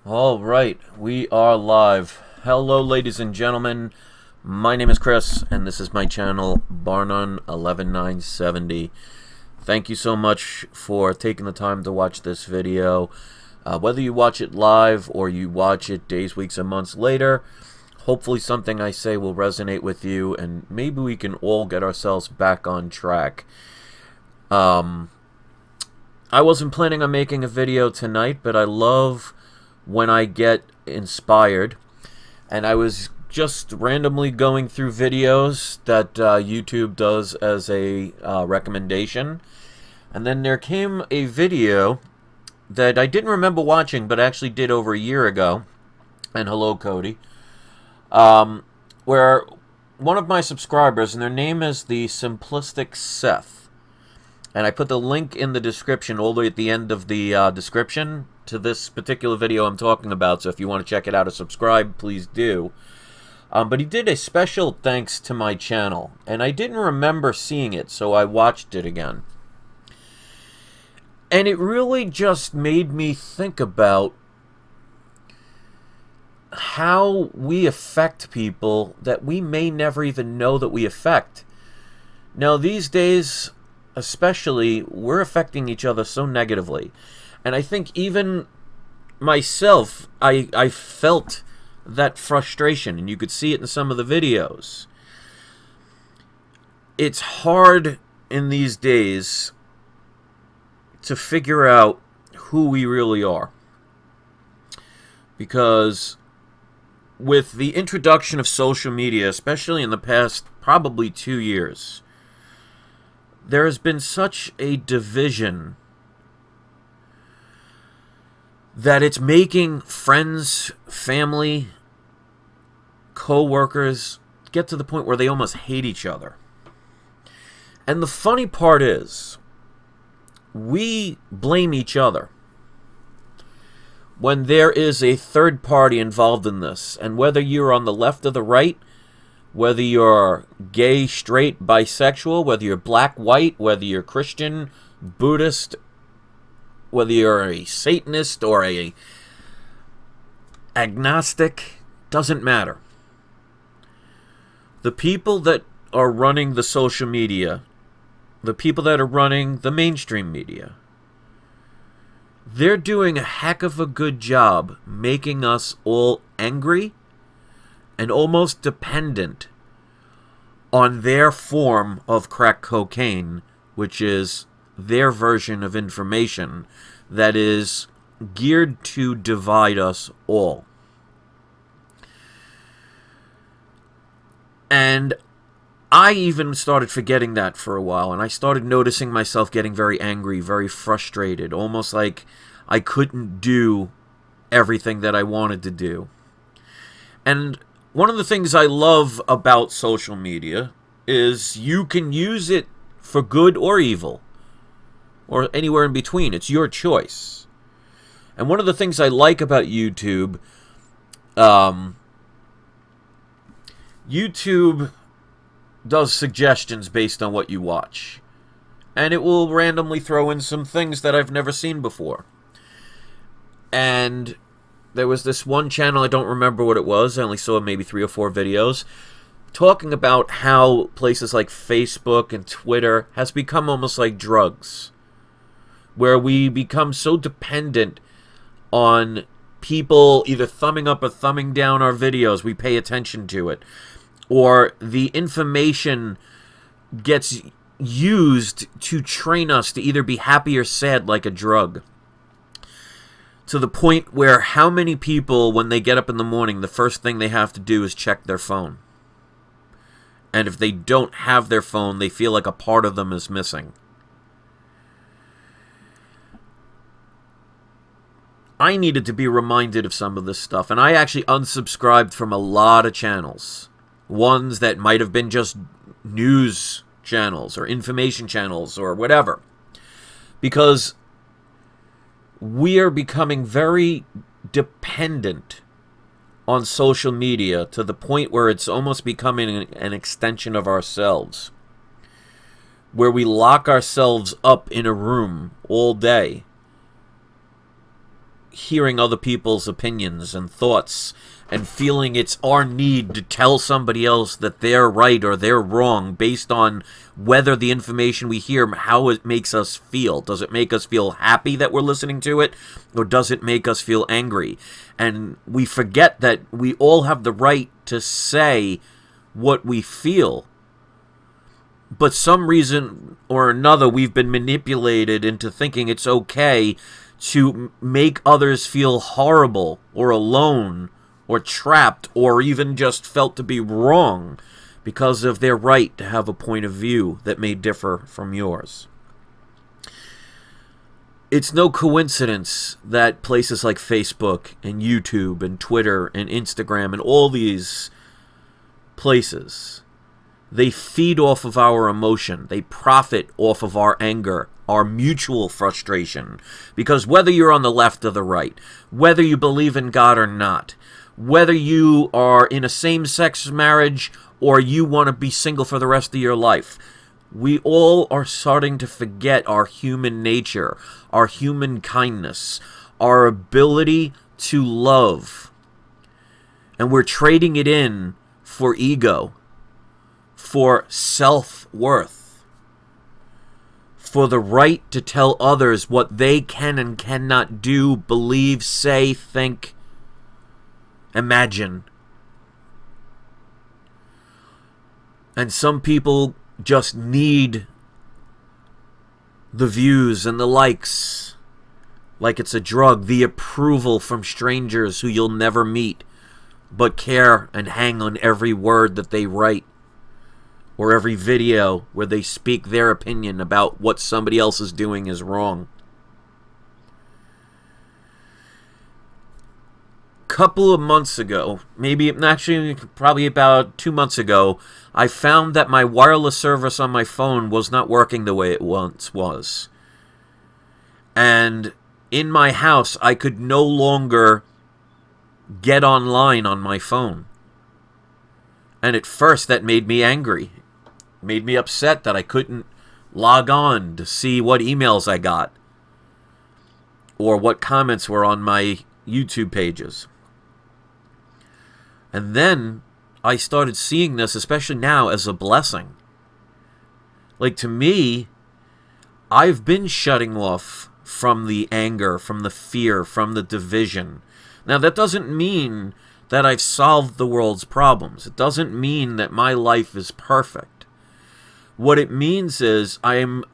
All right, we are live. Hello, ladies and gentlemen. My name is Chris, and this is my channel, Barnun11970. Thank you so much for taking the time to watch this video. Whether you watch it live or you watch it days, weeks, and months later, hopefully something I say will resonate with you, and maybe we can all get ourselves back on track. I wasn't planning on making a video tonight, but I love when I get inspired, and I was just randomly going through videos that YouTube does as a recommendation, and then there came a video that I didn't remember watching but actually did over a year ago, and hello Cody, where one of my subscribers, and their name is the Simplistic Seth, and I put the link in the description all the way at the end of the description to this particular video I'm talking about, so if you want to check it out or subscribe, please do. But he did a special thanks to my channel, and I didn't remember seeing it, so I watched it again. And it really just made me think about how we affect people that we may never even know that we affect. Now, these days, especially, we're affecting each other so negatively. And I think even myself, I felt that frustration, and you could see it in some of the videos. It's hard in these days to figure out who we really are. Because with the introduction of social media, especially in the past probably 2 years, there has been such a division that it's making friends, family, co-workers get to the point where they almost hate each other. And the funny part is, we blame each other when there is a third party involved in this. And whether you're on the left or the right, whether you're gay, straight, bisexual, whether you're black, white, whether you're Christian, Buddhist, whether you're a Satanist or a agnostic, doesn't matter. The people that are running the social media, the people that are running the mainstream media, they're doing a heck of a good job making us all angry and almost dependent on their form of crack cocaine, which is their version of information that is geared to divide us all. And I even started forgetting that for a while, and I started noticing myself getting very angry, very frustrated, almost like I couldn't do everything that I wanted to do. And one of the things I love about social media is you can use it for good or evil, or anywhere in between. It's your choice. And one of the things I like about YouTube, YouTube does suggestions based on what you watch. And it will randomly throw in some things that I've never seen before. And there was this one channel, I don't remember what it was, I only saw maybe 3 or 4 videos, talking about how places like Facebook and Twitter has become almost like drugs, where we become so dependent on people either thumbing up or thumbing down our videos, we pay attention to it, or the information gets used to train us to either be happy or sad like a drug. To the point where how many people, when they get up in the morning, the first thing they have to do is check their phone. And if they don't have their phone, they feel like a part of them is missing. I needed to be reminded of some of this stuff, and I actually unsubscribed from a lot of channels. Ones that might have been just news channels or information channels or whatever. Because we are becoming very dependent on social media to the point where it's almost becoming an extension of ourselves. Where we lock ourselves up in a room all day, hearing other people's opinions and thoughts and feeling it's our need to tell somebody else that they're right or they're wrong based on whether the information we hear, how it makes us feel. Does it make us feel happy that we're listening to it, or does it make us feel angry? And we forget that we all have the right to say what we feel. But some reason or another, we've been manipulated into thinking it's okay to make others feel horrible or alone or trapped or even just felt to be wrong because of their right to have a point of view that may differ from yours. It's no coincidence that places like Facebook and YouTube and Twitter and Instagram and all these places, they feed off of our emotion. They profit off of our anger, our mutual frustration. Because whether you're on the left or the right, whether you believe in God or not, whether you are in a same-sex marriage or you want to be single for the rest of your life, we all are starting to forget our human nature, our human kindness, our ability to love. And we're trading it in for ego, for self-worth, for the right to tell others what they can and cannot do, believe, say, think, imagine. And some people just need the views and the likes, like it's a drug, the approval from strangers who you'll never meet, but care and hang on every word that they write, or every video where they speak their opinion about what somebody else is doing is wrong. Couple of months ago, probably about 2 months ago, I found that my wireless service on my phone was not working the way it once was. And in my house, I could no longer get online on my phone. And at first, that made me angry. Made me upset that I couldn't log on to see what emails I got or what comments were on my YouTube pages. And then I started seeing this, especially now, as a blessing. Like, to me, I've been shutting off from the anger, from the fear, from the division. Now, that doesn't mean that I've solved the world's problems. It doesn't mean that my life is perfect. What it means is I am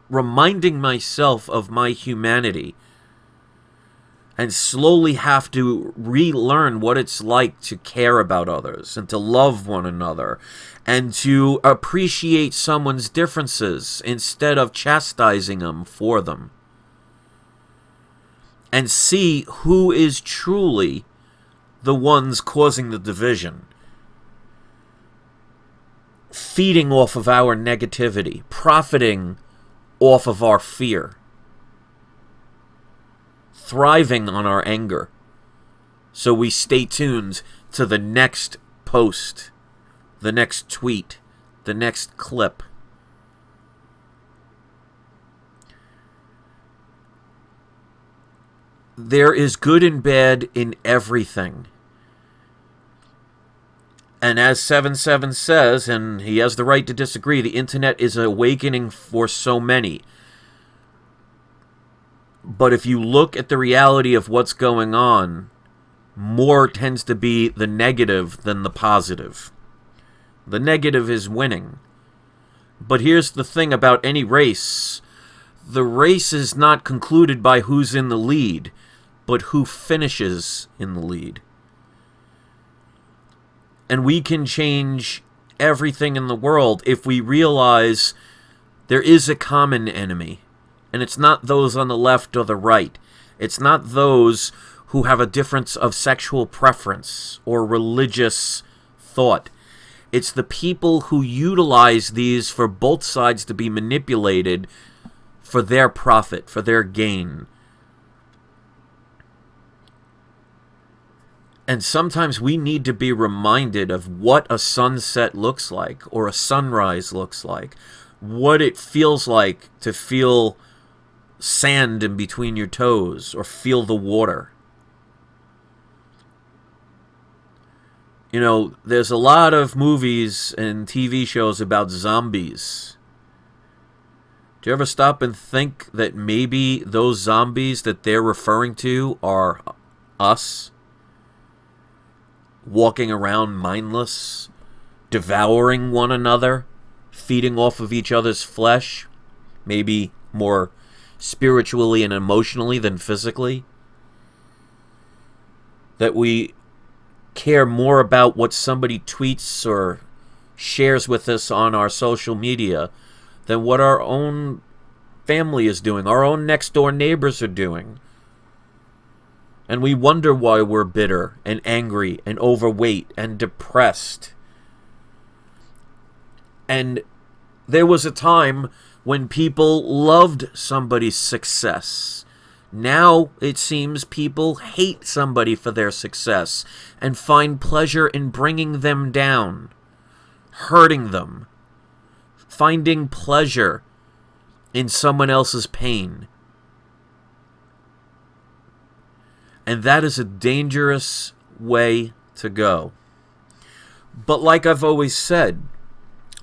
reminding myself of my humanity and slowly have to relearn what it's like to care about others and to love one another and to appreciate someone's differences instead of chastising them for them. And see who is truly the ones causing the division, feeding off of our negativity, profiting off of our fear, thriving on our anger. So we stay tuned to the next post, the next tweet, the next clip. There is good and bad in everything. And as 77 says, and he has the right to disagree, the internet is an awakening for so many. But if you look at the reality of what's going on, more tends to be the negative than the positive. The negative is winning. But here's the thing about any race. The race is not concluded by who's in the lead, but who finishes in the lead. And we can change everything in the world if we realize there is a common enemy. And it's not those on the left or the right. It's not those who have a difference of sexual preference or religious thought. It's the people who utilize these for both sides to be manipulated for their profit, for their gain. And sometimes we need to be reminded of what a sunset looks like or a sunrise looks like, what it feels like to feel sand in between your toes or feel the water. You know, there's a lot of movies and TV shows about zombies. Do you ever stop and think that maybe those zombies that they're referring to are us? Walking around mindless, devouring one another, feeding off of each other's flesh, maybe more spiritually and emotionally than physically. That we care more about what somebody tweets or shares with us on our social media than what our own family is doing, our own next door neighbors are doing. And we wonder why we're bitter and angry and overweight and depressed. And there was a time when people loved somebody's success. Now, it seems people hate somebody for their success and find pleasure in bringing them down, hurting them, finding pleasure in someone else's pain. And that is a dangerous way to go. But like I've always said,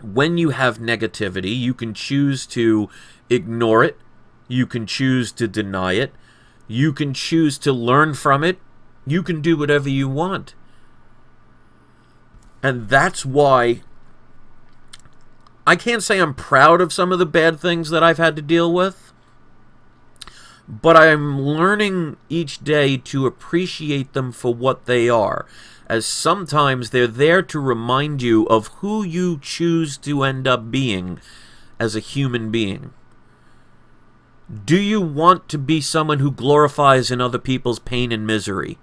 when you have negativity, you can choose to ignore it. You can choose to deny it. You can choose to learn from it. You can do whatever you want. And that's why I can't say I'm proud of some of the bad things that I've had to deal with, but I'm learning each day to appreciate them for what they are, as sometimes they're there to remind you of who you choose to end up being as a human being. Do you want to be someone who glorifies in other people's pain and misery?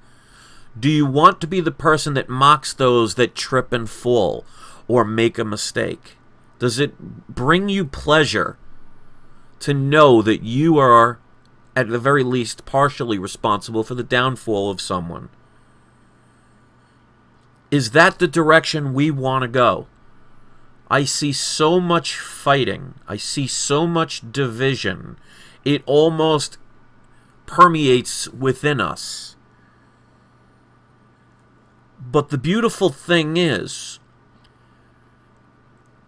Do you want to be the person that mocks those that trip and fall or make a mistake? Does it bring you pleasure to know that you are, at the very least, partially responsible for the downfall of someone? Is that the direction we want to go? I see so much fighting. I see so much division. It almost permeates within us. But the beautiful thing is,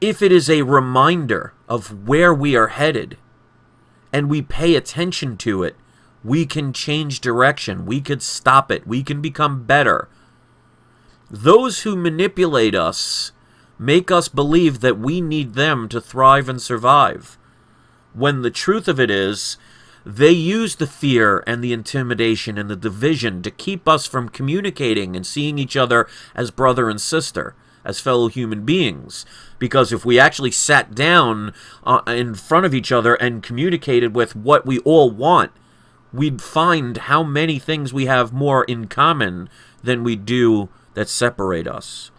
if it is a reminder of where we are headed, and we pay attention to it, we can change direction. We can stop it. We can become better. Those who manipulate us make us believe that we need them to thrive and survive, when the truth of it is, they use the fear and the intimidation and the division to keep us from communicating and seeing each other as brother and sister, as fellow human beings. Because if we actually sat down in front of each other and communicated with what we all want, we'd find how many things we have more in common than we do that separate us.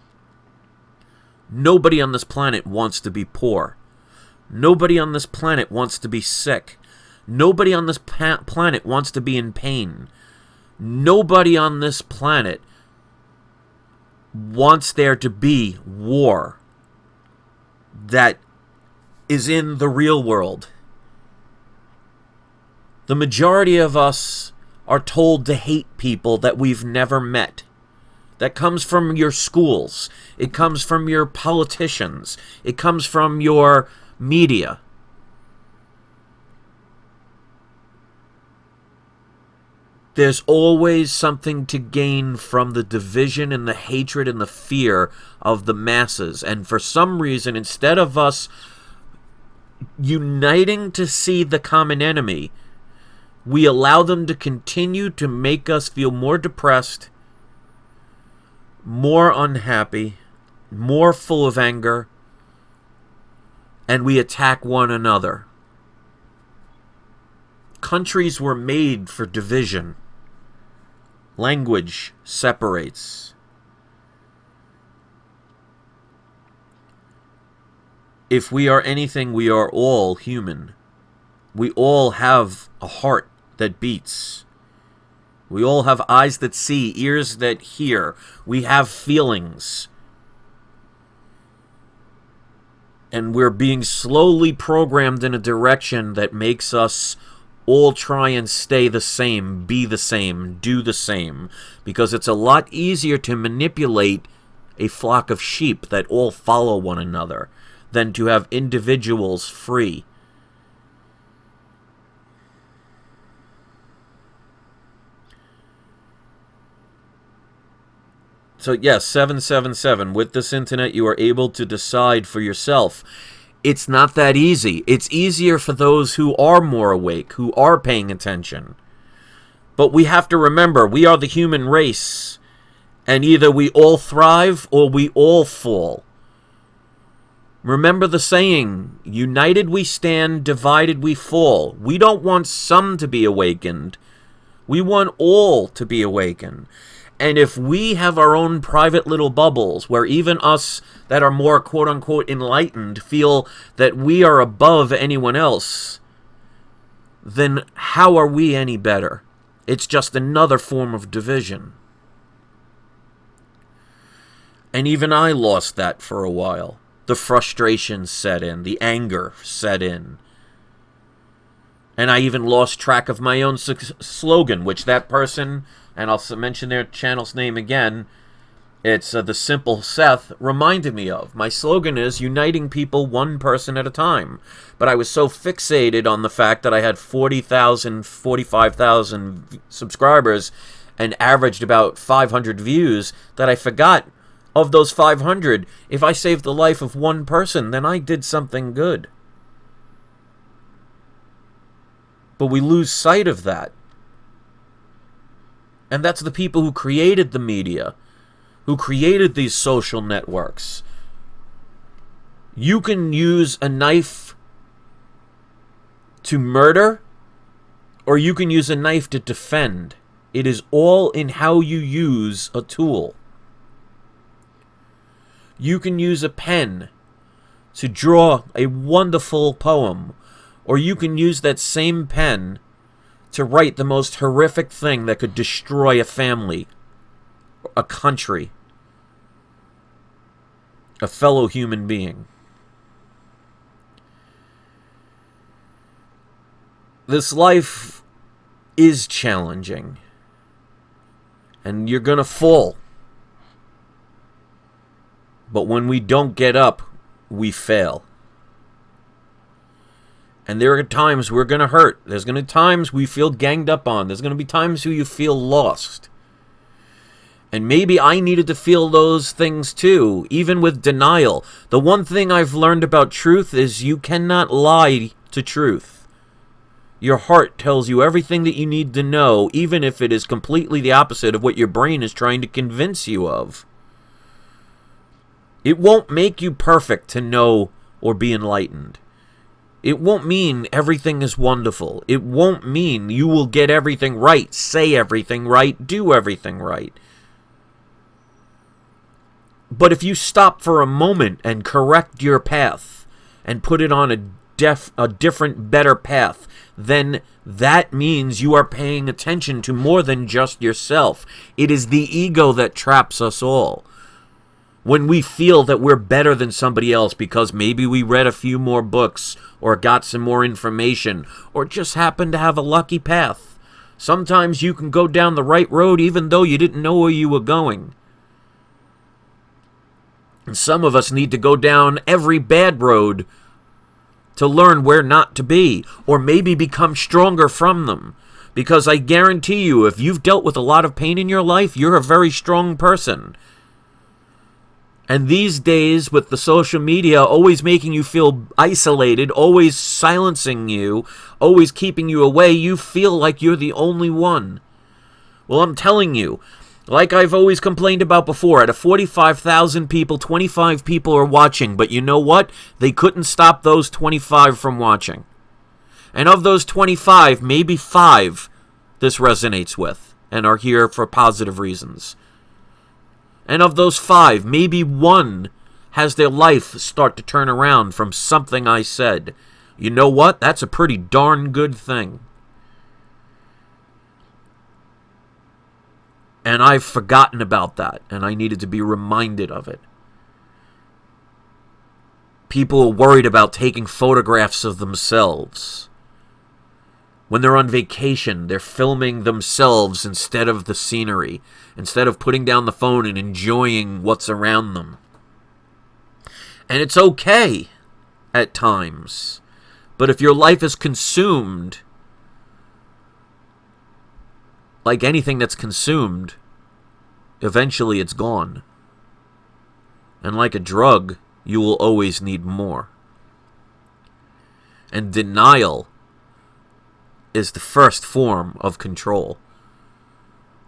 Nobody on this planet wants to be poor. Nobody on this planet wants to be sick. Nobody on this planet wants to be in pain. Nobody on this planet wants there to be war that is in the real world. The majority of us are told to hate people that we've never met. That comes from your schools. It comes from your politicians. It comes from your media. There's always something to gain from the division and the hatred and the fear of the masses. And for some reason, instead of us uniting to see the common enemy, we allow them to continue to make us feel more depressed, more unhappy, more full of anger, and we attack one another. Countries were made for division. Language separates. If we are anything, we are all human. We all have a heart that beats. We all have eyes that see, ears that hear. We have feelings. And we're being slowly programmed in a direction that makes us all try and stay the same, be the same, do the same, because it's a lot easier to manipulate a flock of sheep that all follow one another than to have individuals free. So yes, 777, with this internet you are able to decide for yourself. It's not that easy. It's easier for those who are more awake, who are paying attention. But we have to remember, we are the human race, and either we all thrive or we all fall. Remember the saying, united we stand, divided we fall. We don't want some to be awakened. We want all to be awakened. And if we have our own private little bubbles, where even us that are more quote-unquote enlightened feel that we are above anyone else, then how are we any better? It's just another form of division. And even I lost that for a while. The frustration set in, the anger set in. And I even lost track of my own slogan, which that person, and I'll mention their channel's name again, it's The Simple Seth, reminded me of. My slogan is uniting people one person at a time. But I was so fixated on the fact that I had 40,000, 45,000 subscribers and averaged about 500 views that I forgot, of those 500, if I saved the life of one person, then I did something good. But we lose sight of that. And that's the people who created the media, who created these social networks. You can use a knife to murder, or you can use a knife to defend. It is all in how you use a tool. You can use a pen to draw a wonderful poem, or you can use that same pen to write the most horrific thing that could destroy a family, a country, a fellow human being. This life is challenging, and you're gonna fall. But when we don't get up, we fail. And there are times we're going to hurt. There's going to be times we feel ganged up on. There's going to be times where you feel lost. And maybe I needed to feel those things too, even with denial. The one thing I've learned about truth is you cannot lie to truth. Your heart tells you everything that you need to know, even if it is completely the opposite of what your brain is trying to convince you of. It won't make you perfect to know or be enlightened. It won't mean everything is wonderful. It won't mean you will get everything right, say everything right, do everything right. But if you stop for a moment and correct your path and put it on a different, better path, then that means you are paying attention to more than just yourself. It is the ego that traps us all. When we feel that we're better than somebody else because maybe we read a few more books or got some more information or just happened to have a lucky path. Sometimes you can go down the right road even though you didn't know where you were going. And some of us need to go down every bad road to learn where not to be, or maybe become stronger from them. Because I guarantee you, if you've dealt with a lot of pain in your life, you're a very strong person. And these days, with the social media always making you feel isolated, always silencing you, always keeping you away, you feel like you're the only one. Well, I'm telling you, like I've always complained about before, out of 45,000 people, 25 people are watching. But you know what? They couldn't stop those 25 from watching. And of those 25, maybe 5 this resonates with and are here for positive reasons. And of those 5, maybe 1 has their life start to turn around from something I said. You know what? That's a pretty darn good thing. And I've forgotten about that, and I needed to be reminded of it. People are worried about taking photographs of themselves. When they're on vacation, they're filming themselves instead of the scenery, instead of putting down the phone and enjoying what's around them. And it's okay at times. But if your life is consumed, like anything that's consumed, eventually it's gone. And like a drug, you will always need more. And denial is the first form of control.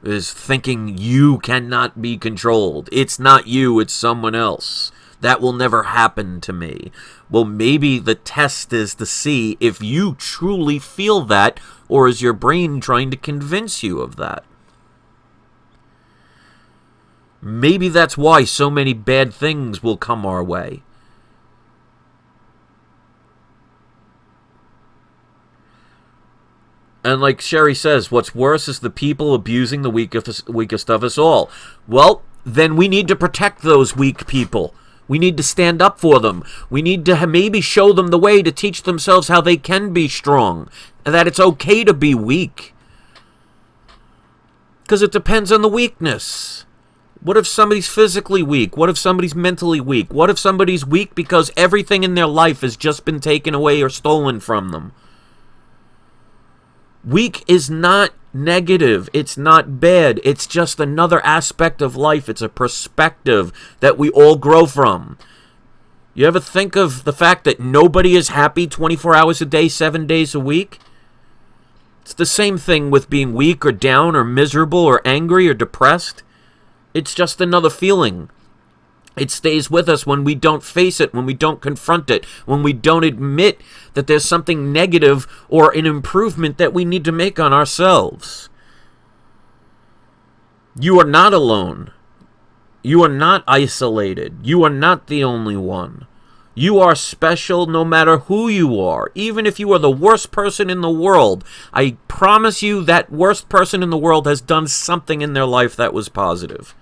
Is thinking you cannot be controlled. It's not you, it's someone else. That will never happen to me. Well, maybe the test is to see if you truly feel that, or is your brain trying to convince you of that? Maybe that's why so many bad things will come our way. And like Sherry says, what's worse is the people abusing the weakest of us all. Well, then we need to protect those weak people. We need to stand up for them. We need to maybe show them the way to teach themselves how they can be strong. And that it's okay to be weak. Because it depends on the weakness. What if somebody's physically weak? What if somebody's mentally weak? What if somebody's weak because everything in their life has just been taken away or stolen from them? Weak is not negative. It's not bad. It's just another aspect of life. It's a perspective that we all grow from. You ever think of the fact that nobody is happy 24 hours a day, 7 days a week? It's the same thing with being weak or down or miserable or angry or depressed. It's just another feeling. It stays with us when we don't face it, when we don't confront it, when we don't admit that there's something negative or an improvement that we need to make on ourselves. You are not alone. You are not isolated. You are not the only one. You are special no matter who you are. Even if you are the worst person in the world, I promise you that worst person in the world has done something in their life that was positive.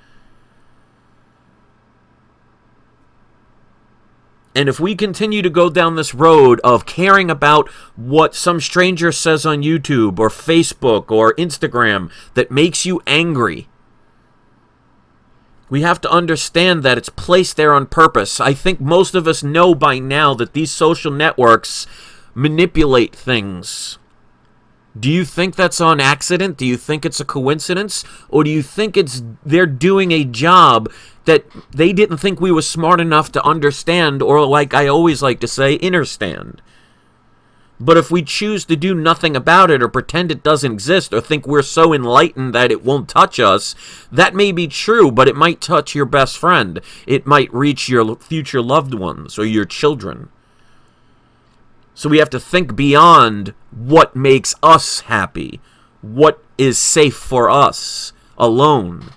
And if we continue to go down this road of caring about what some stranger says on YouTube or Facebook or Instagram that makes you angry, we have to understand that it's placed there on purpose. I think most of us know by now that these social networks manipulate things. Do you think that's on accident? Do you think it's a coincidence? Or do you think they're doing a job that they didn't think we were smart enough to understand, or like I always like to say, understand? But if we choose to do nothing about it or pretend it doesn't exist or think we're so enlightened that it won't touch us, that may be true, but it might touch your best friend. It might reach your future loved ones or your children. So we have to think beyond what makes us happy. What is safe for us alone?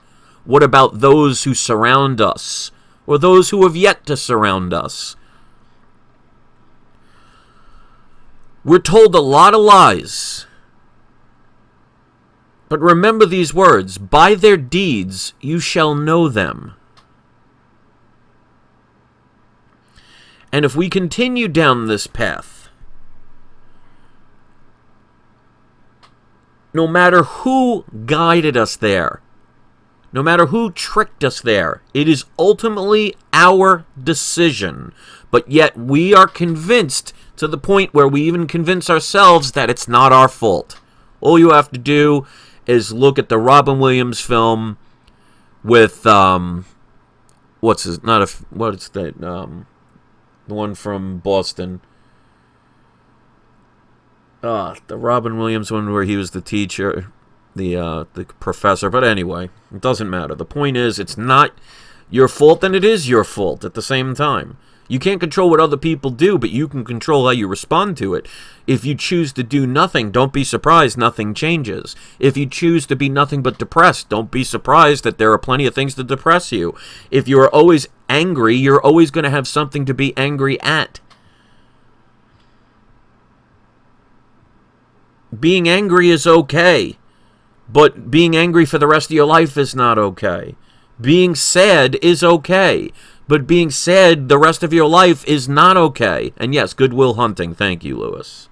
What about those who surround us or those who have yet to surround us? We're told a lot of lies. But remember these words, by their deeds you shall know them. And if we continue down this path, no matter who guided us there, no matter who tricked us there, it is ultimately our decision. But yet we are convinced to the point where we even convince ourselves that it's not our fault. All you have to do is look at the Robin Williams film with the one from Boston. The Robin Williams one where he was the teacher, the professor. But anyway, it doesn't matter. The point is, it's not your fault, and it is your fault at the same time. You can't control what other people do, but you can control how you respond to it. If you choose to do nothing, don't be surprised nothing changes. If you choose to be nothing but depressed, don't be surprised that there are plenty of things to depress you. If you are always angry, you're always going to have something to be angry at. Being angry is okay, but being angry for the rest of your life is not okay. Being sad is okay, but being sad the rest of your life is not okay. And yes, Good Will Hunting. Thank you, Lewis.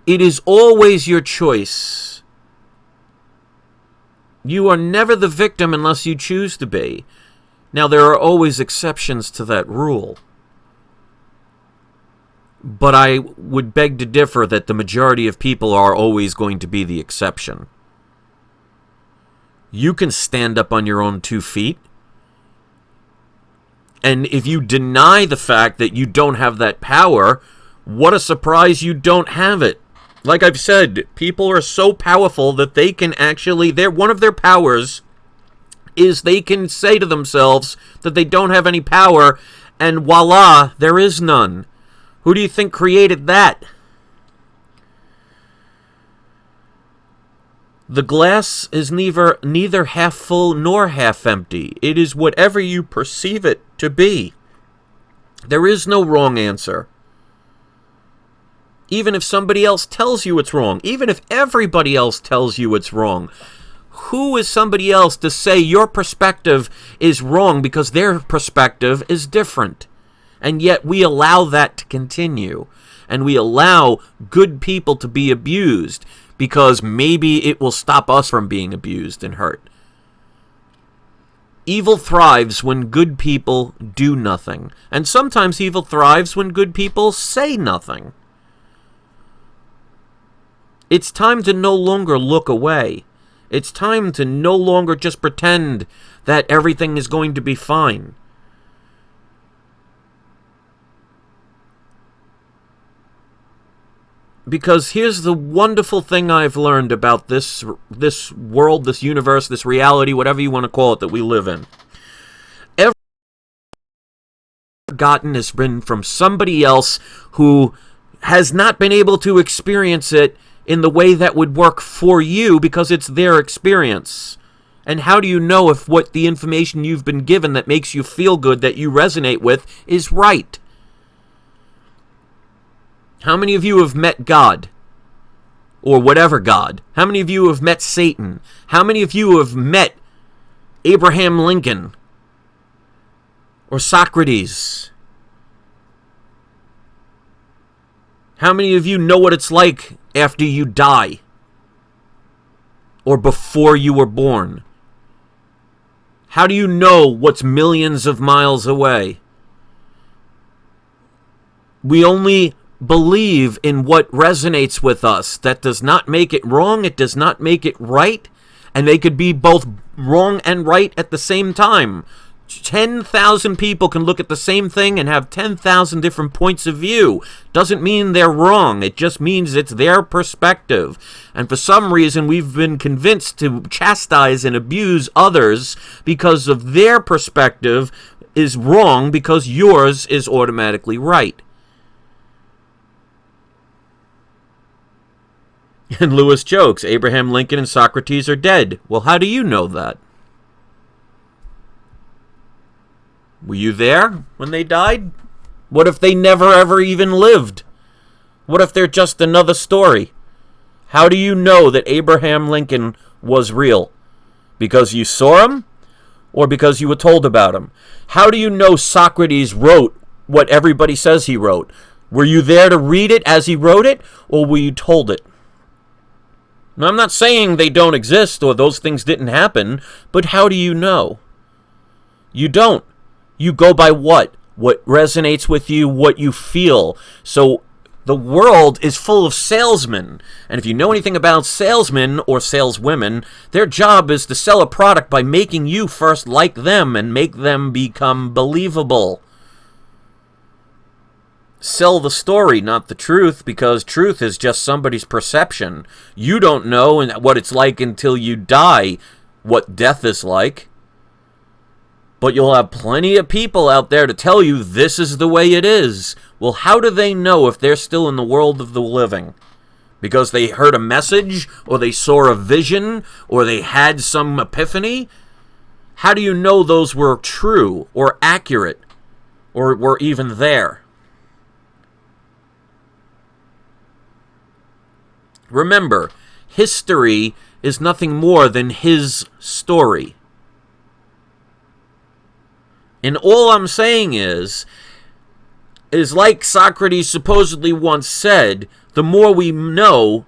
It is always your choice. You are never the victim unless you choose to be. Now, there are always exceptions to that rule. But I would beg to differ that the majority of people are always going to be the exception. You can stand up on your own 2 feet. And if you deny the fact that you don't have that power, what a surprise you don't have it. Like I've said, people are so powerful that they can actually, one of their powers is they can say to themselves that they don't have any power, and voila, there is none. Who do you think created that? The glass is neither half full nor half empty. It is whatever you perceive it to be. There is no wrong answer. Even if somebody else tells you it's wrong, even if everybody else tells you it's wrong, who is somebody else to say your perspective is wrong because their perspective is different? And yet we allow that to continue. And we allow good people to be abused because maybe it will stop us from being abused and hurt. Evil thrives when good people do nothing. And sometimes evil thrives when good people say nothing. It's time to no longer look away. It's time to no longer just pretend that everything is going to be fine. Because here's the wonderful thing I've learned about this world, this universe, this reality, whatever you want to call it, that we live in. Every forgotten has been from somebody else who has not been able to experience it in the way that would work for you because it's their experience. And how do you know if what the information you've been given that makes you feel good, that you resonate with, is right? How many of you have met God? Or whatever God? How many of you have met Satan? How many of you have met Abraham Lincoln? Or Socrates? How many of you know what it's like after you die? Or before you were born? How do you know what's millions of miles away? We only believe in what resonates with us. That does not make it wrong. It does not make it right. And they could be both wrong and right at the same time. 10,000 people can look at the same thing and have 10,000 different points of view. Doesn't mean they're wrong. It just means it's their perspective. And for some reason, we've been convinced to chastise and abuse others because of their perspective is wrong because yours is automatically right. And Lewis jokes, Abraham Lincoln and Socrates are dead. Well, how do you know that? Were you there when they died? What if they never ever even lived? What if they're just another story? How do you know that Abraham Lincoln was real? Because you saw him? Or because you were told about him? How do you know Socrates wrote what everybody says he wrote? Were you there to read it as he wrote it? Or were you told it? Now, I'm not saying they don't exist or those things didn't happen, but how do you know? You don't. You go by what? What resonates with you, what you feel. So the world is full of salesmen. And if you know anything about salesmen or saleswomen, their job is to sell a product by making you first like them and make them become believable. Sell the story, not the truth, because truth is just somebody's perception. You don't know what it's like until you die, what death is like. But you'll have plenty of people out there to tell you this is the way it is. Well, how do they know if they're still in the world of the living? Because they heard a message, or they saw a vision, or they had some epiphany? How do you know those were true, or accurate, or were even there? Remember, history is nothing more than his story. And all I'm saying is, is like Socrates supposedly once said, the more we know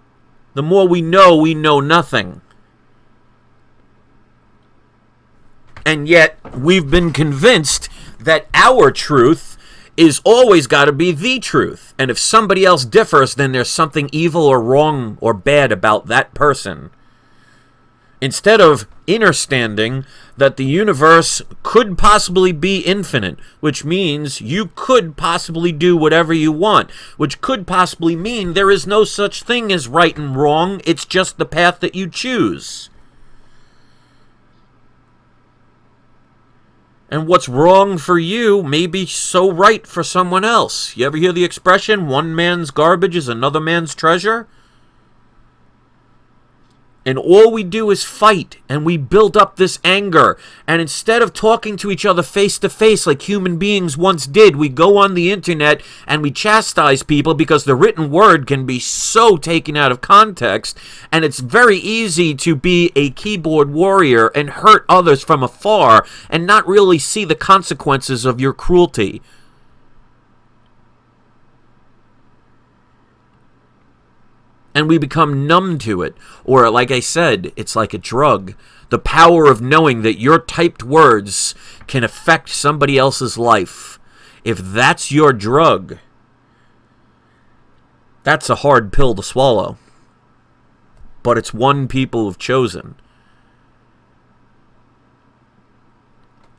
we know nothing. And yet, we've been convinced that our truth is always got to be the truth. And if somebody else differs, then there's something evil or wrong or bad about that person. Instead of understanding that the universe could possibly be infinite, which means you could possibly do whatever you want, which could possibly mean there is no such thing as right and wrong, it's just the path that you choose. And what's wrong for you may be so right for someone else. You ever hear the expression, one man's garbage is another man's treasure? And all we do is fight, and we build up this anger. And instead of talking to each other face to face like human beings once did, we go on the internet and we chastise people because the written word can be so taken out of context. And it's very easy to be a keyboard warrior and hurt others from afar and not really see the consequences of your cruelty. And we become numb to it. Or, like I said, it's like a drug. The power of knowing that your typed words can affect somebody else's life. If that's your drug, that's a hard pill to swallow. But it's one people have chosen.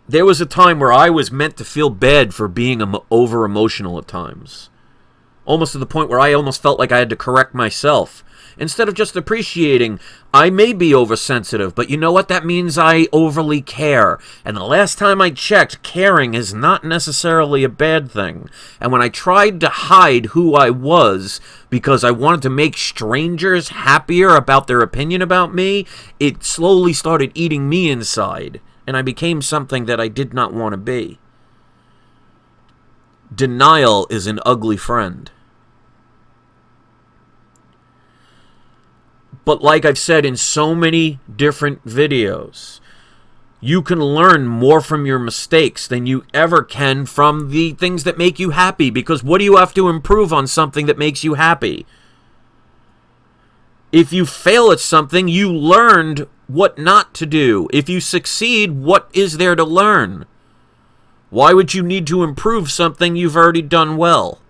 There was a time where I was meant to feel bad for being over-emotional at times. Almost to the point where I almost felt like I had to correct myself. Instead of just appreciating, I may be oversensitive, but you know what? That means I overly care. And the last time I checked, caring is not necessarily a bad thing. And when I tried to hide who I was because I wanted to make strangers happier about their opinion about me, it slowly started eating me inside. And I became something that I did not want to be. Denial is an ugly friend. But like I've said in so many different videos, you can learn more from your mistakes than you ever can from the things that make you happy. Because what do you have to improve on something that makes you happy? If you fail at something, you learned what not to do. If you succeed, what is there to learn? Why would you need to improve something you've already done well?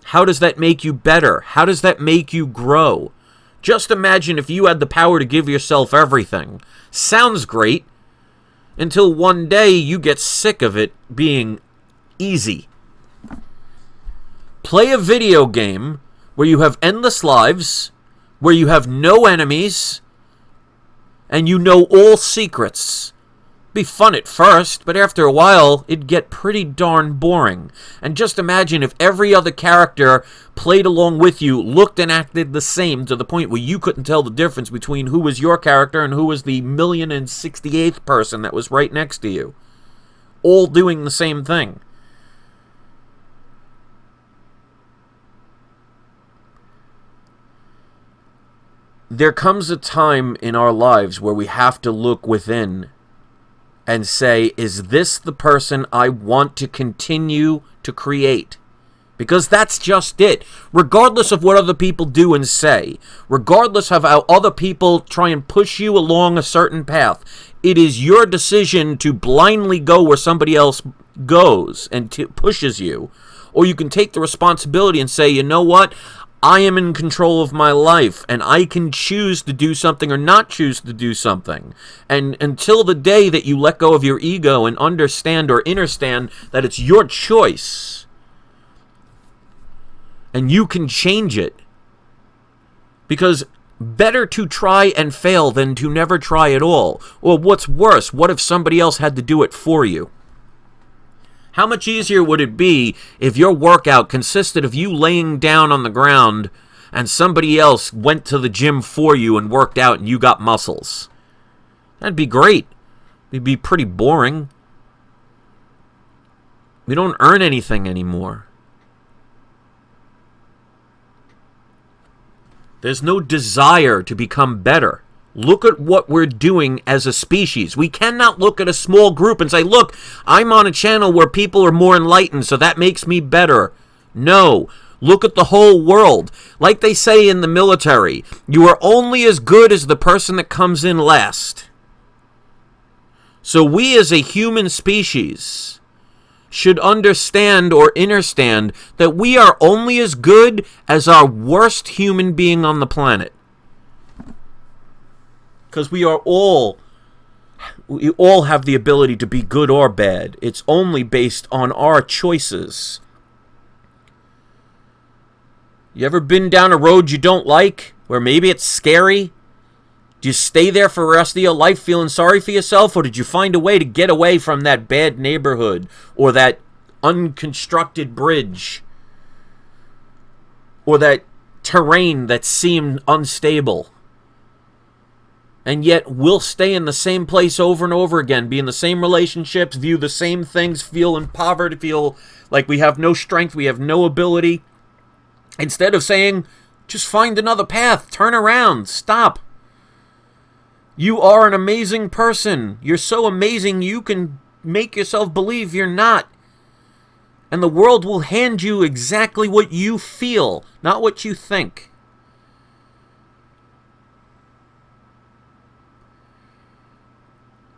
How does that make you better? How does that make you grow? Just imagine if you had the power to give yourself everything. Sounds great, until one day you get sick of it being easy. Play a video game where you have endless lives, where you have no enemies, and you know all secrets. Be fun at first, but after a while, it'd get pretty darn boring. And just imagine if every other character played along with you, looked and acted the same to the point where you couldn't tell the difference between who was your character and who was the 1,068th person that was right next to you. All doing the same thing. There comes a time in our lives where we have to look within and say, is this the person I want to continue to create? Because that's just it. Regardless of what other people do and say, regardless of how other people try and push you along a certain path, it is your decision to blindly go where somebody else goes and pushes you. Or you can take the responsibility and say, you know what? I am in control of my life, and I can choose to do something or not choose to do something. And until the day that you let go of your ego and understand or understand that it's your choice, and you can change it. Because better to try and fail than to never try at all. Or what's worse, what if somebody else had to do it for you? How much easier would it be if your workout consisted of you laying down on the ground and somebody else went to the gym for you and worked out and you got muscles? That'd be great. It'd be pretty boring. We don't earn anything anymore. There's no desire to become better. Look at what we're doing as a species. We cannot look at a small group and say, look, I'm on a channel where people are more enlightened, so that makes me better. No. Look at the whole world. Like they say in the military, you are only as good as the person that comes in last. So we as a human species should understand or understand that we are only as good as our worst human being on the planet. Because we all have the ability to be good or bad. It's only based on our choices. You ever been down a road you don't like, where maybe it's scary? Do you stay there for the rest of your life feeling sorry for yourself, or did you find a way to get away from that bad neighborhood, or that unconstructed bridge, or that terrain that seemed unstable? And yet we'll stay in the same place over and over again, be in the same relationships, view the same things, feel impoverished, feel like we have no strength, we have no ability. Instead of saying, just find another path, turn around, stop. You are an amazing person. You're so amazing you can make yourself believe you're not. And the world will hand you exactly what you feel, not what you think.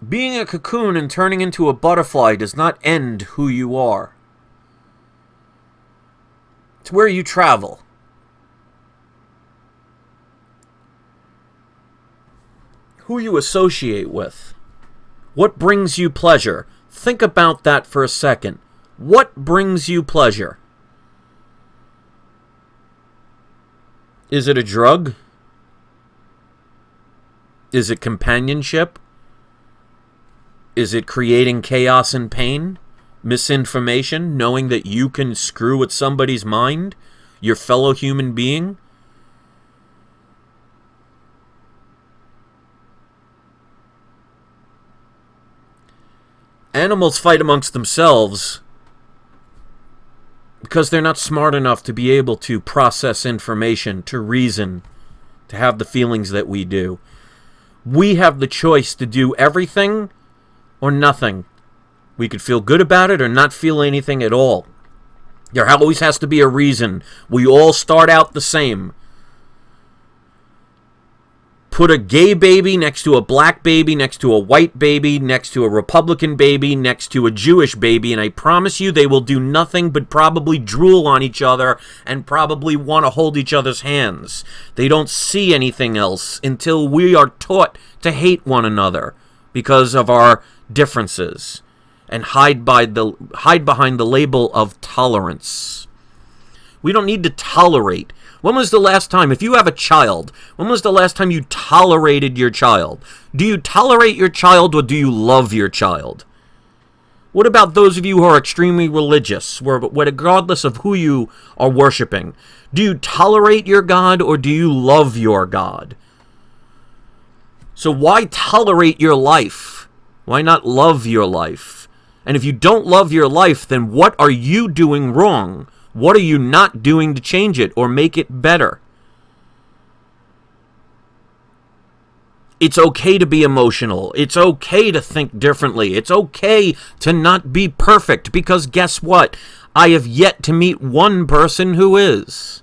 Being a cocoon and turning into a butterfly does not end who you are. It's where you travel. Who you associate with. What brings you pleasure? Think about that for a second. What brings you pleasure? Is it a drug? Is it companionship? Is it creating chaos and pain? Misinformation? Knowing that you can screw with somebody's mind? Your fellow human being? Animals fight amongst themselves because they're not smart enough to be able to process information, to reason, to have the feelings that we do. We have the choice to do everything or nothing. We could feel good about it or not feel anything at all. There always has to be a reason. We all start out the same. Put a gay baby next to a black baby, next to a white baby, next to a Republican baby, next to a Jewish baby, and I promise you they will do nothing but probably drool on each other and probably want to hold each other's hands. They don't see anything else until we are taught to hate one another because of our differences and hide behind the label of tolerance. We don't need to tolerate. When was the last time, if you have a child, when was the last time you tolerated your child? Do you tolerate your child or do you love your child? What about those of you who are extremely religious, regardless of who you are worshiping? Do you tolerate your God or do you love your God? So why tolerate your life? Why not love your life? And if you don't love your life, then what are you doing wrong? What are you not doing to change it or make it better? It's okay to be emotional. It's okay to think differently. It's okay to not be perfect because guess what? I have yet to meet one person who is.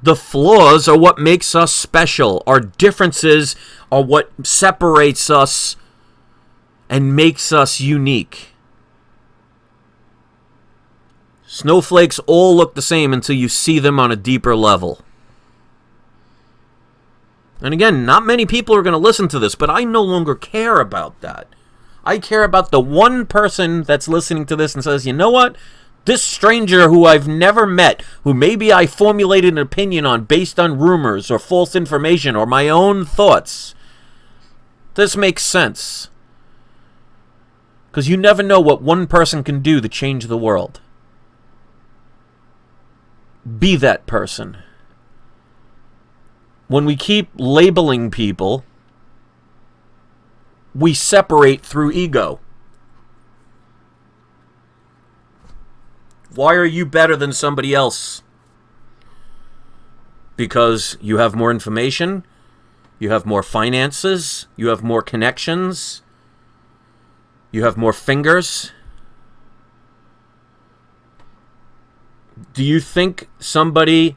The flaws are what makes us special. Our differences are what separates us and makes us unique. Snowflakes all look the same until you see them on a deeper level. And again, not many people are going to listen to this, but I no longer care about that. I care about the one person that's listening to this and says, you know what? This stranger who I've never met, who maybe I formulated an opinion on based on rumors or false information or my own thoughts, this makes sense. Because you never know what one person can do to change the world. Be that person. When we keep labeling people, we separate through ego. Why are you better than somebody else? Because you have more information, you have more finances, you have more connections, you have more fingers. Do you think somebody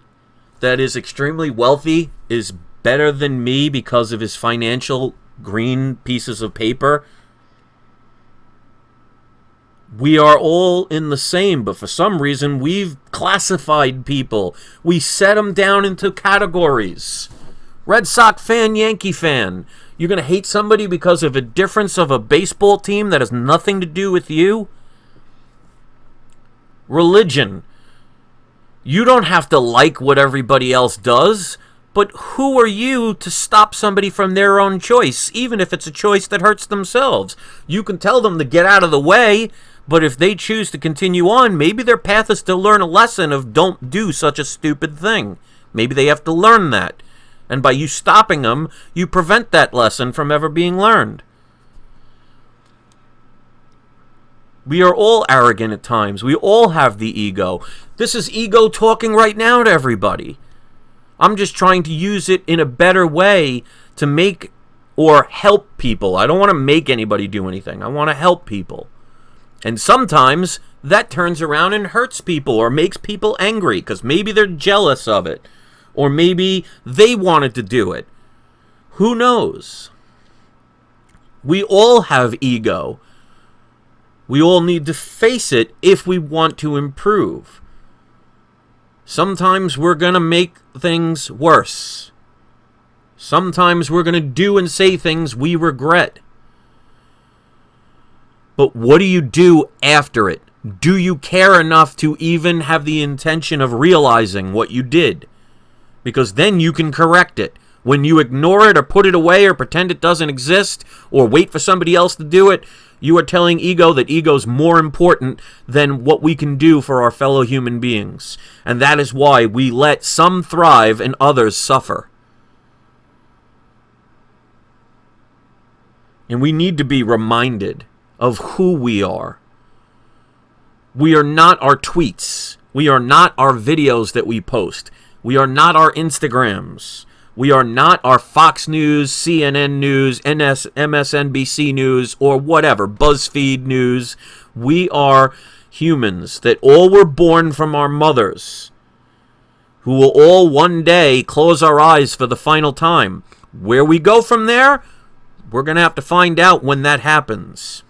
that is extremely wealthy is better than me because of his financial green pieces of paper? We are all in the same, but for some reason we've classified people. We set them down into categories. Red Sox fan, Yankee fan. You're going to hate somebody because of a difference of a baseball team that has nothing to do with you? Religion. You don't have to like what everybody else does, but who are you to stop somebody from their own choice, even if it's a choice that hurts themselves? You can tell them to get out of the way, but if they choose to continue on, maybe their path is to learn a lesson of don't do such a stupid thing. Maybe they have to learn that. And by you stopping them, you prevent that lesson from ever being learned. We are all arrogant at times. We all have the ego. This is ego talking right now to everybody. I'm just trying to use it in a better way to make or help people. I don't want to make anybody do anything. I want to help people. And sometimes that turns around and hurts people or makes people angry because maybe they're jealous of it. Or maybe they wanted to do it. Who knows? We all have ego. We all need to face it if we want to improve. Sometimes we're going to make things worse. Sometimes we're going to do and say things we regret. But what do you do after it? Do you care enough to even have the intention of realizing what you did? Because then you can correct it. When you ignore it or put it away or pretend it doesn't exist or wait for somebody else to do it, you are telling ego that ego's more important than what we can do for our fellow human beings. And that is why we let some thrive and others suffer. And we need to be reminded of who we are. We are not our tweets. We are not our videos that we post. We are not our Instagrams. We are not our Fox News, CNN News, MSNBC News, or whatever, BuzzFeed News. We are humans that all were born from our mothers, who will all one day close our eyes for the final time. Where we go from there, we're going to have to find out when that happens.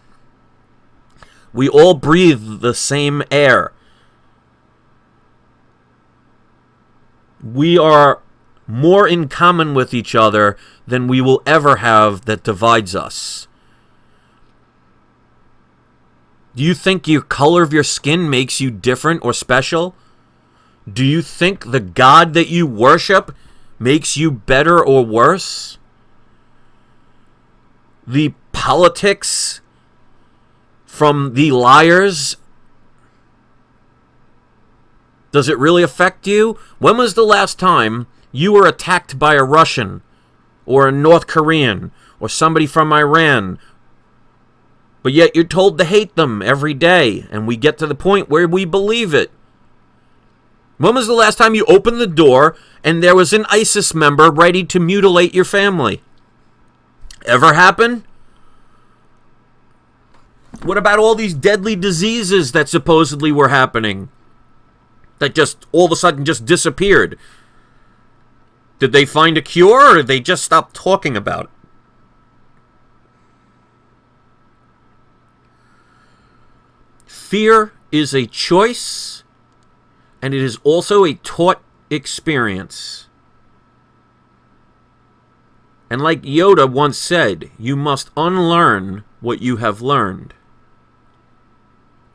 We all breathe the same air. We are more in common with each other than we will ever have that divides us. Do you think your color of your skin makes you different or special? Do you think the God that you worship makes you better or worse? The politics from the liars, does it really affect you? When was the last time you were attacked by a Russian or a North Korean or somebody from Iran, but yet you're told to hate them every day, and we get to the point where we believe it? When was the last time you opened the door and there was an ISIS member ready to mutilate your family? Ever happen? What about all these deadly diseases that supposedly were happening, that just all of a sudden just disappeared? Did they find a cure, or did they just stop talking about it? Fear is a choice, and it is also a taught experience. And like Yoda once said, you must unlearn what you have learned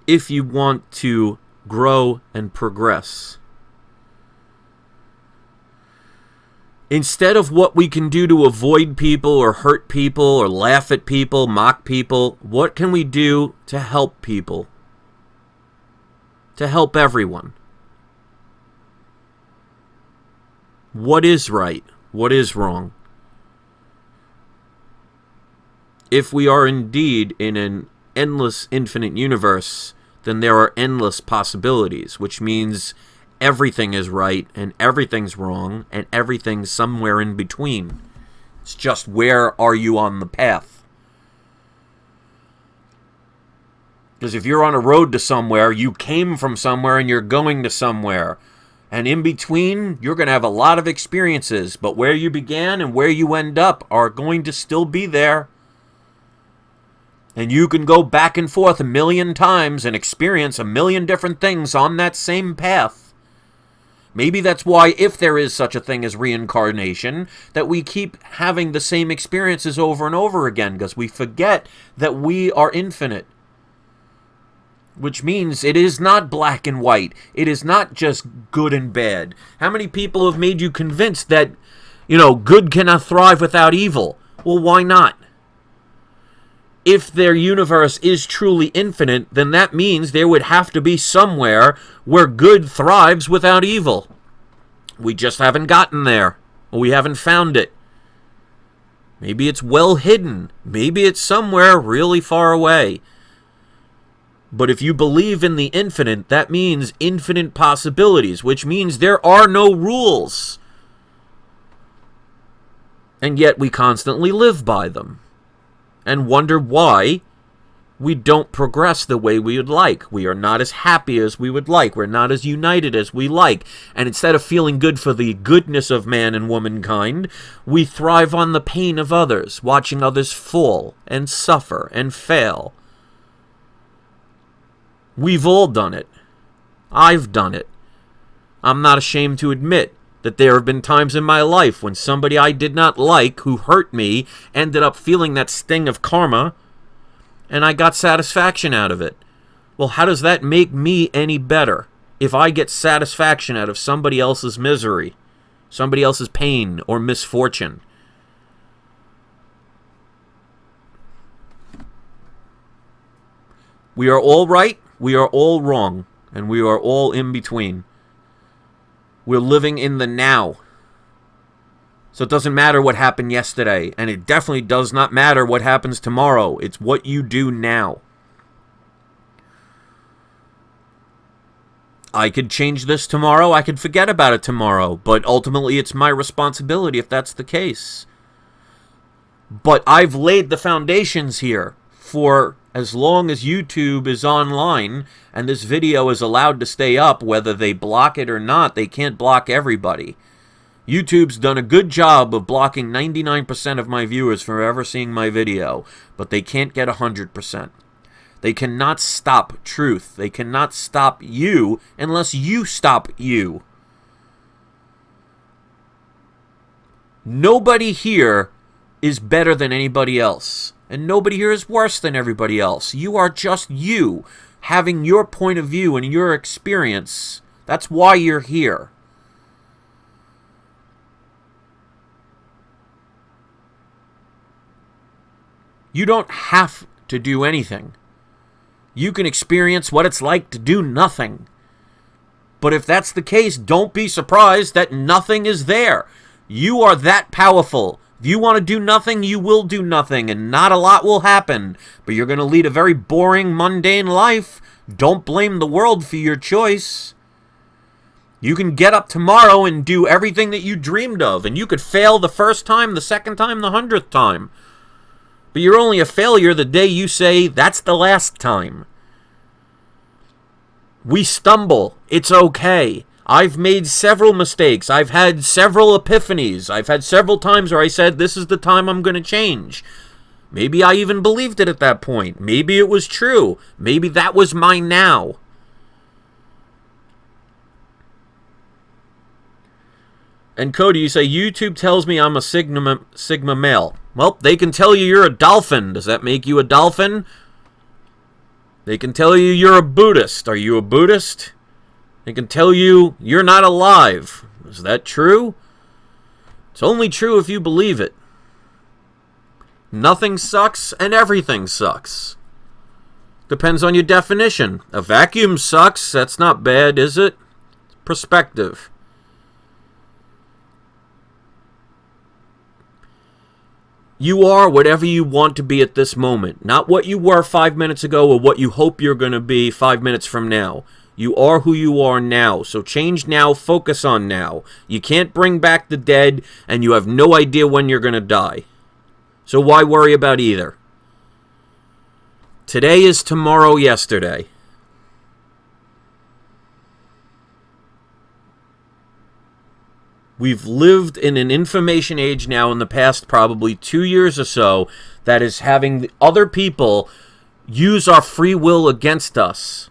if you want to grow and progress. Instead of what we can do to avoid people or hurt people or laugh at people, mock people, what can we do to help people? To help everyone. What is right? What is wrong? If we are indeed in an endless, infinite universe, then there are endless possibilities, which means everything is right and everything's wrong and everything's somewhere in between. It's just, where are you on the path? Because if you're on a road to somewhere, you came from somewhere and you're going to somewhere. And in between, you're going to have a lot of experiences. But where you began and where you end up are going to still be there. And you can go back and forth a million times and experience a million different things on that same path. Maybe that's why, if there is such a thing as reincarnation, that we keep having the same experiences over and over again, because we forget that we are infinite. Which means it is not black and white. It is not just good and bad. How many people have made you convinced that, good cannot thrive without evil? Well, why not? If their universe is truly infinite, then that means there would have to be somewhere where good thrives without evil. We just haven't gotten there. Or we haven't found it. Maybe it's well hidden. Maybe it's somewhere really far away. But if you believe in the infinite, that means infinite possibilities, which means there are no rules. And yet we constantly live by them. And wonder why we don't progress the way we would like. We are not as happy as we would like. We're not as united as we like. And instead of feeling good for the goodness of man and womankind, we thrive on the pain of others, watching others fall and suffer and fail. We've all done it. I've done it. I'm not ashamed to admit that there have been times in my life when somebody I did not like, who hurt me, ended up feeling that sting of karma, and I got satisfaction out of it. Well, how does that make me any better if I get satisfaction out of somebody else's misery, somebody else's pain or misfortune? We are all right. We are all wrong, and we are all in between. We're living in the now. So it doesn't matter what happened yesterday, and it definitely does not matter what happens tomorrow. It's what you do now. I could change this tomorrow, I could forget about it tomorrow, but ultimately it's my responsibility if that's the case. But I've laid the foundations here for as long as YouTube is online and this video is allowed to stay up, whether they block it or not. They can't block everybody. YouTube's done a good job of blocking 99% of my viewers from ever seeing my video, but they can't get 100%. They cannot stop truth. They cannot stop you unless you stop you. Nobody here is better than anybody else. And nobody here is worse than everybody else. You are just you, having your point of view and your experience. That's why you're here. You don't have to do anything. You can experience what it's like to do nothing. But if that's the case, don't be surprised that nothing is there. You are that powerful. If you want to do nothing, you will do nothing, and not a lot will happen. But you're going to lead a very boring, mundane life. Don't blame the world for your choice. You can get up tomorrow and do everything that you dreamed of, and you could fail the first time, the second time, the 100th time. But you're only a failure the day you say, that's the last time. We stumble. It's okay. I've made several mistakes. I've had several epiphanies. I've had several times where I said, this is the time I'm going to change. Maybe I even believed it at that point. Maybe it was true. Maybe that was my now. And Cody, you say, YouTube tells me I'm a Sigma male. Well, they can tell you you're a dolphin. Does that make you a dolphin? They can tell you you're a Buddhist. Are you a Buddhist? They can tell you you're not alive. Is that true? It's only true if you believe it. Nothing sucks and everything sucks. Depends on your definition. A vacuum sucks. That's not bad, is it? Perspective. You are whatever you want to be at this moment. Not what you were 5 minutes ago or what you hope you're going to be 5 minutes from now. You are who you are now. So change now, focus on now. You can't bring back the dead, and you have no idea when you're going to die. So why worry about either? Today is tomorrow yesterday. We've lived in an information age now in the past probably 2 years or so that is having other people use our free will against us.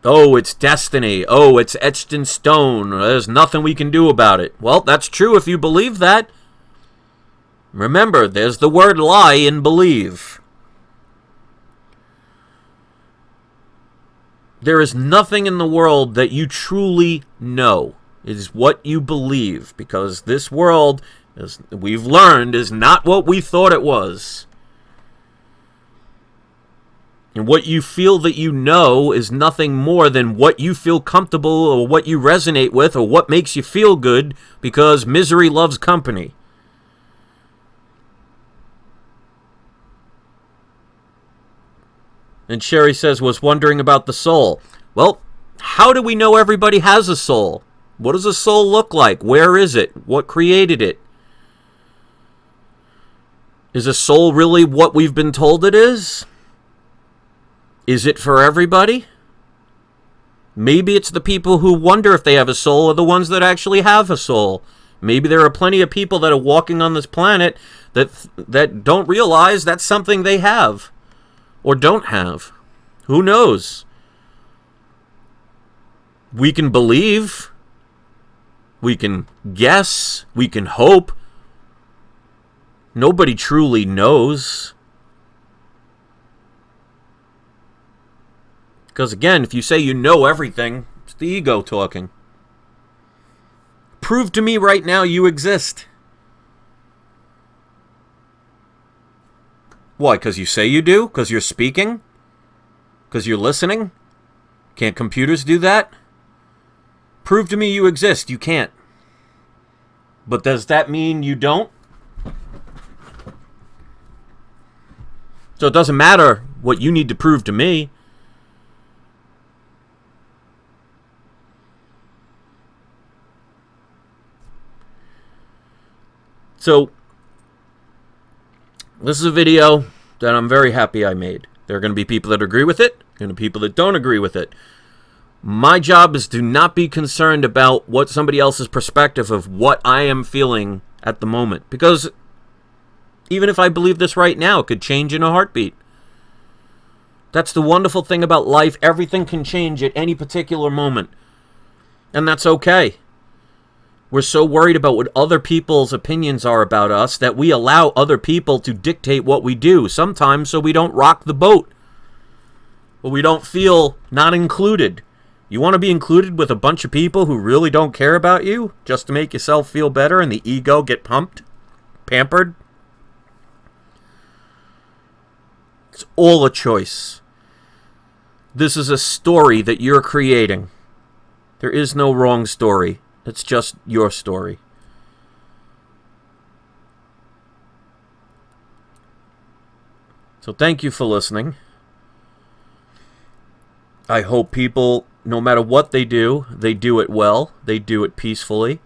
Oh, it's destiny. Oh, it's etched in stone. There's nothing we can do about it. Well, that's true if you believe that. Remember, there's the word lie in believe. There is nothing in the world that you truly know. It is what you believe, because this world, as we've learned, is not what we thought it was. And what you feel that you know is nothing more than what you feel comfortable or what you resonate with or what makes you feel good, because misery loves company. And Sherry says, was wondering about the soul. Well, how do we know everybody has a soul? What does a soul look like? Where is it? What created it? Is a soul really what we've been told it is? Is it for everybody? Maybe it's the people who wonder if they have a soul are the ones that actually have a soul. Maybe there are plenty of people that are walking on this planet that don't realize that's something they have. Or don't have. Who knows? We can believe. We can guess. We can hope. Nobody truly knows. Because again, if you say you know everything, it's the ego talking. Prove to me right now you exist. Why? Because you say you do? Because you're speaking? Because you're listening? Can't computers do that? Prove to me you exist. You can't. But does that mean you don't? So it doesn't matter what you need to prove to me. So this is a video that I'm very happy I made. There are going to be people that agree with it, and people that don't agree with it. My job is to not be concerned about what somebody else's perspective of what I am feeling at the moment. Because even if I believe this right now, it could change in a heartbeat. That's the wonderful thing about life. Everything can change at any particular moment. And that's okay. We're so worried about what other people's opinions are about us that we allow other people to dictate what we do, sometimes so we don't rock the boat. Or we don't feel not included. You want to be included with a bunch of people who really don't care about you just to make yourself feel better and the ego get pumped, pampered? It's all a choice. This is a story that you're creating. There is no wrong story. It's just your story. So thank you for listening. I hope people, no matter what they do it well, they do it peacefully,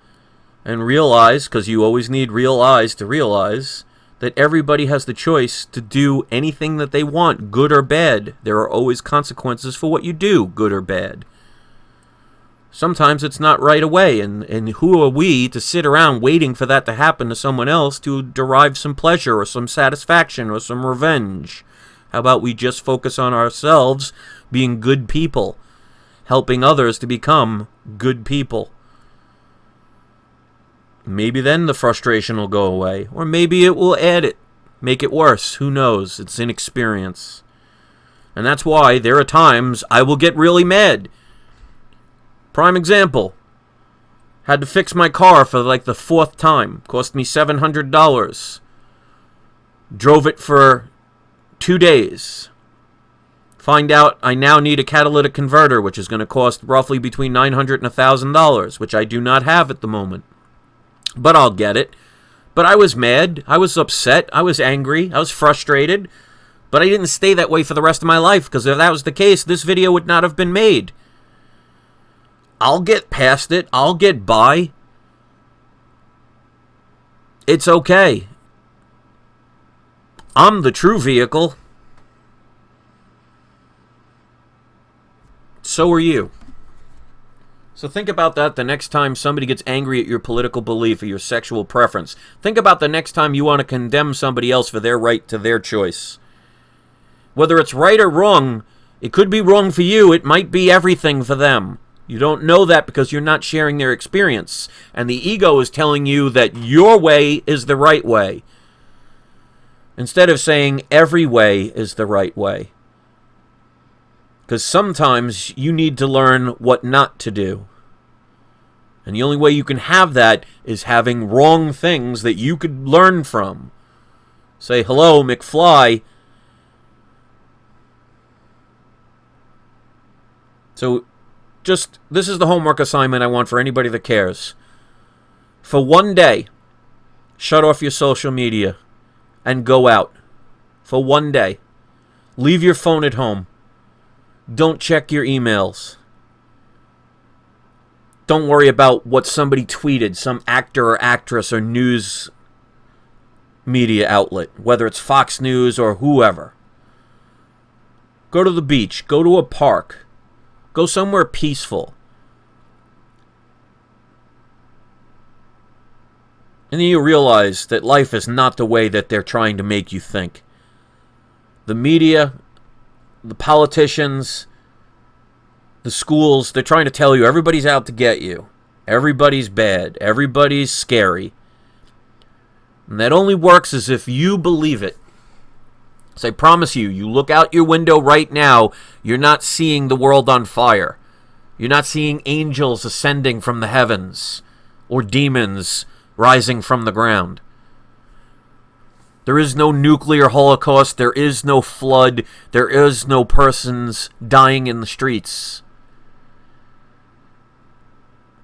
and realize, because you always need real eyes to realize, that everybody has the choice to do anything that they want, good or bad. There are always consequences for what you do, good or bad. Sometimes it's not right away, and who are we to sit around waiting for that to happen to someone else to derive some pleasure or some satisfaction or some revenge? How about we just focus on ourselves being good people, helping others to become good people? Maybe then the frustration will go away, or maybe it will add it, make it worse. Who knows? It's inexperience. And that's why there are times I will get really mad. Prime example, had to fix my car for like the 4th time. Cost me $700. Drove it for 2 days. Find out I now need a catalytic converter, which is going to cost roughly between $900 and $1,000, which I do not have at the moment. But I'll get it. But I was mad. I was upset. I was angry. I was frustrated. But I didn't stay that way for the rest of my life, because if that was the case, this video would not have been made. I'll get past it. I'll get by. It's okay. I'm the true vehicle. So are you. So think about that the next time somebody gets angry at your political belief or your sexual preference. Think about the next time you want to condemn somebody else for their right to their choice. Whether it's right or wrong, it could be wrong for you. It might be everything for them. You don't know that because you're not sharing their experience. And the ego is telling you that your way is the right way, instead of saying every way is the right way. Because sometimes you need to learn what not to do. And the only way you can have that is having wrong things that you could learn from. Say, hello, McFly. So, this is the homework assignment I want for anybody that cares. For one day, shut off your social media and go out. For one day. Leave your phone at home. Don't check your emails. Don't worry about what somebody tweeted, some actor or actress or news media outlet, whether it's Fox News or whoever. Go to the beach. Go to a park. Go somewhere peaceful. And then you realize that life is not the way that they're trying to make you think. The media, the politicians, the schools, they're trying to tell you everybody's out to get you. Everybody's bad. Everybody's scary. And that only works as if you believe it. So I promise you, you look out your window right now, you're not seeing the world on fire. You're not seeing angels ascending from the heavens or demons rising from the ground. There is no nuclear holocaust. There is no flood. There is no persons dying in the streets.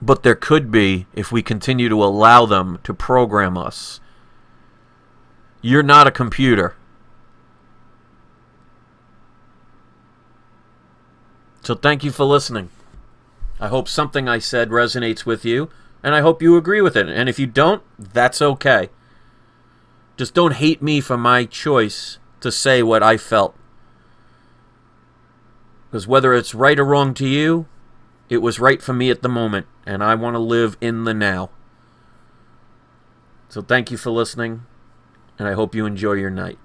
But there could be if we continue to allow them to program us. You're not a computer. So thank you for listening. I hope something I said resonates with you, and I hope you agree with it. And if you don't, that's okay. Just don't hate me for my choice to say what I felt. Because whether it's right or wrong to you, it was right for me at the moment, and I want to live in the now. So thank you for listening, and I hope you enjoy your night.